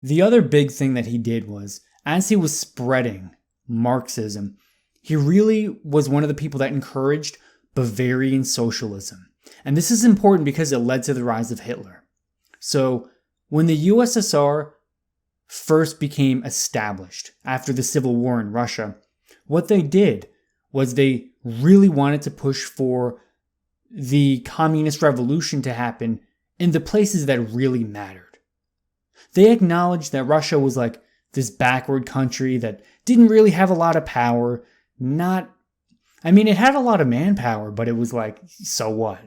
The other big thing that he did was, as he was spreading Marxism, he really was one of the people that encouraged Bavarian socialism. And this is important because it led to the rise of Hitler. So, when the USSR first became established after the Civil War in Russia, what they did was they really wanted to push for the communist revolution to happen in the places that really mattered. They acknowledged that Russia was like this backward country that didn't really have a lot of power. It had a lot of manpower, but it was like, so what?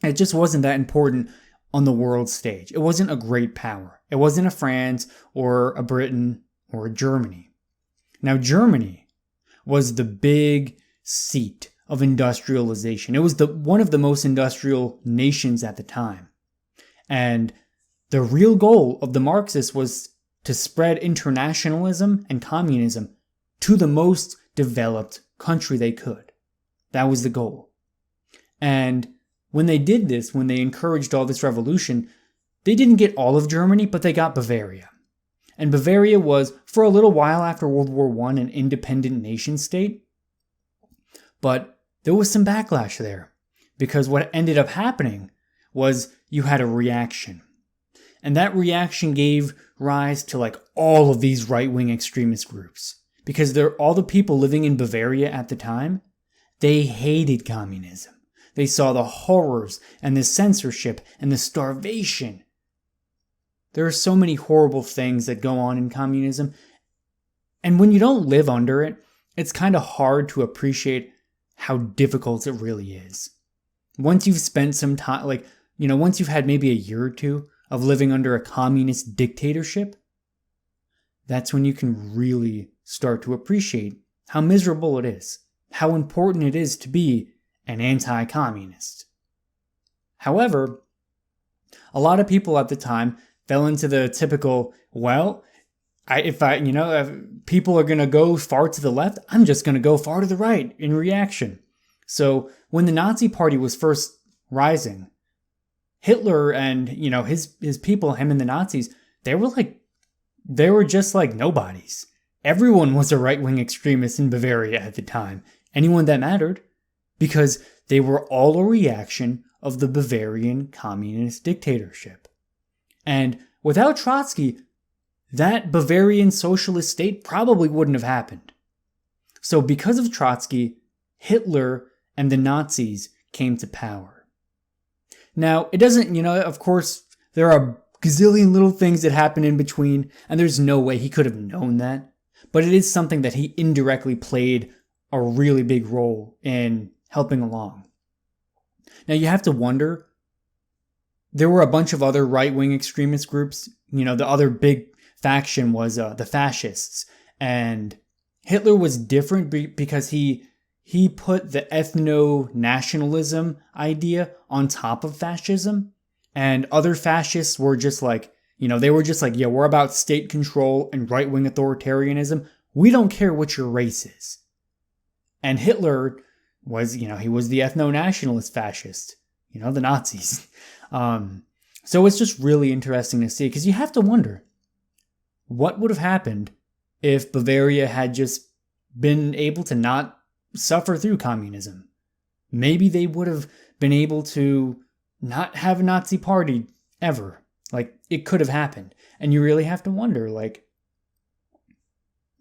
It just wasn't that important on the world stage. It wasn't a great power. It wasn't a France or a Britain or a Germany. Now, Germany was the big seat of industrialization. It was one of the most industrial nations at the time. And the real goal of the Marxists was to spread internationalism and communism to the most developed country they could. That was the goal. And when they did this, when they encouraged all this revolution, they didn't get all of Germany, but they got Bavaria. And Bavaria was, for a little while after World War I, an independent nation state. But there was some backlash there, because what ended up happening was you had a reaction. And that reaction gave rise to like all of these right-wing extremist groups. Because all the people living in Bavaria at the time, they hated communism. They saw the horrors and the censorship and the starvation. There are so many horrible things that go on in communism. And when you don't live under it, it's kind of hard to appreciate how difficult it really is. Once you've spent some time, once you've had maybe a year or two of living under a communist dictatorship, that's when you can really start to appreciate how miserable it is, how important it is to be an anti-communist. However, a lot of people at the time fell into the typical, if people are going to go far to the left, I'm just going to go far to the right in reaction. So when the Nazi Party was first rising, Hitler and, his people, him and the Nazis, they were just like nobodies. Everyone was a right-wing extremist in Bavaria at the time. Anyone that mattered. Because they were all a reaction of the Bavarian communist dictatorship. And without Trotsky, that Bavarian socialist state probably wouldn't have happened. So because of Trotsky, Hitler and the Nazis came to power. Now, it doesn't, of course, there are a gazillion little things that happen in between, and there's no way he could have known that. But it is something that he indirectly played a really big role in helping along. Now you have to wonder, there were a bunch of other right-wing extremist groups. The other big faction was the fascists. And Hitler was different because he put the ethno-nationalism idea on top of fascism. And other fascists were just like, we're about state control and right-wing authoritarianism. We don't care what your race is. And Hitler was, he was the ethno-nationalist fascist, the Nazis. So it's just really interesting to see, because you have to wonder, what would have happened if Bavaria had just been able to not suffer through communism? Maybe they would have been able to not have a Nazi party ever. It could have happened. And you really have to wonder,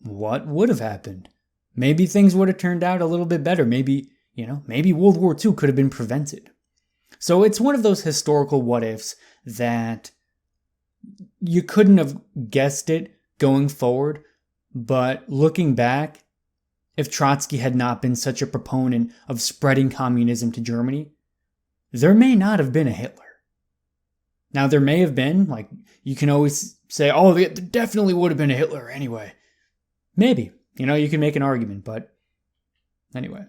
what would have happened? Maybe things would have turned out a little bit better. Maybe World War II could have been prevented. So it's one of those historical what-ifs that you couldn't have guessed it going forward. But looking back, if Trotsky had not been such a proponent of spreading communism to Germany, there may not have been a Hitler. Now, there may have been, you can always say, there definitely would have been a Hitler anyway. Maybe. You can make an argument, but anyway.